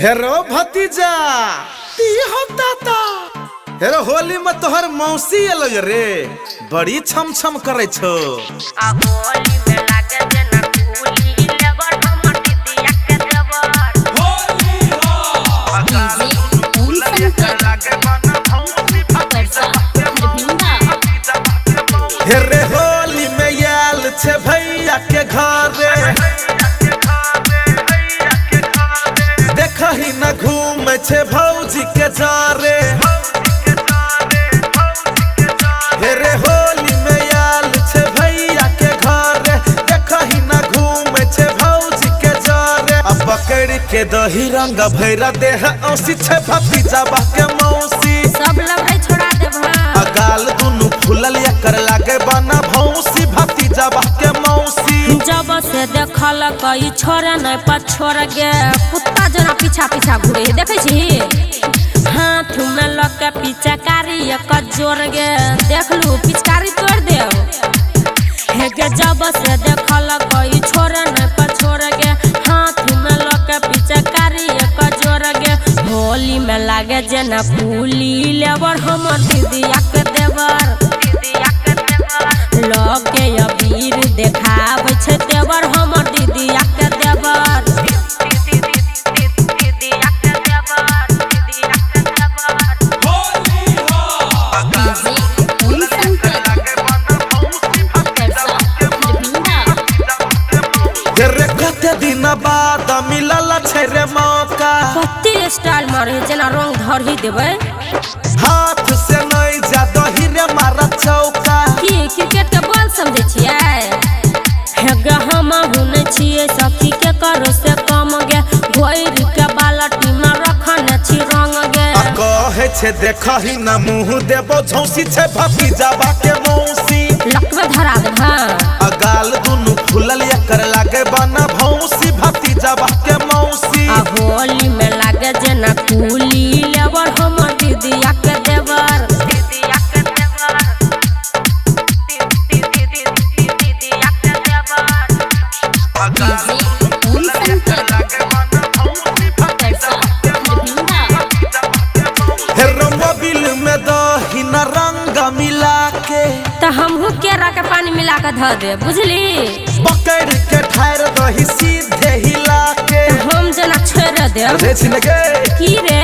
हेरो भतीजा ती हो ताता हेरो होली में तोहर मौसी अलग रे बड़ी छम छम करे छो आ होली में लागे जना कूली लेबर हमर दीदिया के देवर होली हो डीजे पूरी संकट लागे बना भौसी परसा रविंदा हेरे होली में याल छे भैया के घरे देखही न घूमे छे भौजी के जारे हेरे होली में याल छे भैया के घरे देखही न घूमे छे भौजी के जारे अब पकड़ के दही रंग भैरा देह औसी छे भतीजा बा के मौसी सब लवरे छोड़ा देबा अगाल दुनु फुलल कर लागे बना भौसी भतीजा बा के मौसी जब से देखल कई छोरा नहीं पछोर गे कुत्ता जना पीछा पीछा घूरे देखे छी हाथ में लके पीछा कारी एक जोर गे देख लू पिचकारी तोड़ देव हे गे जब से देखल कई छोरा नहीं पछोर गे हाथ में लके पीछा कारी एक जोर गे होली में लागे जना फूली लेबर हमर दीदिया के देवर लगे अबीर देखाबै छै देवर हमर दीदिया के देवर डीजे पूरी संकट परसा रविंदा रे कते दिन बाद मिलल छै रे मौका कत्ते स्टाइल मारे जेना रंग धरही देबै हाथ से नहीं जा दही रे मारा चौका की क्रिकेट के बॉल समझै छियै हेगे हम हुनै छियै सखी के करो से कम गे घोर के बाल्टी में रखने छी रंग गे आ कहे छे देखही न मुंह देबो झौसी छे भतीजा बा के मौसी लकवे धरा दे हां अगाल दुनु फुलल कर लागे बना भौसी भतीजा बा के मौसी आ होली में लागे जना कूली लेबर हमर दीदिया के देवर डीजे पूरी संकट परसा रविंदा हेरो मोबिल में दही न रंग मिला के त हमहू केरा के पानी मिला के ध दे बुझली पकड़ के ठार दही सीधे हिला के हम जना छोड़ दे रे छिनगे की रे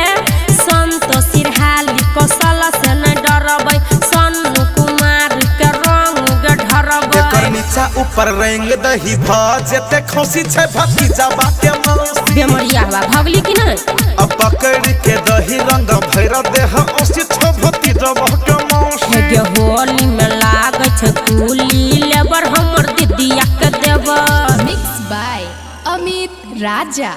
संतो सिरहाली कौशल से न डरबै सन्नु कुमार के रंग गे ढरबै एकर नीचा ऊपर रंग दही भ जेते खौसी छे भतीजा बा के मौसी बेमरिया हवा भगली कि नहीं अब पकड़ के दही रंग भैरा देह औसी छो भतीजा बा के मौसी हेगे होली में लागे छै कूली लेबर हमर दीदिया के देवर मिक्स बाय अमित राजा।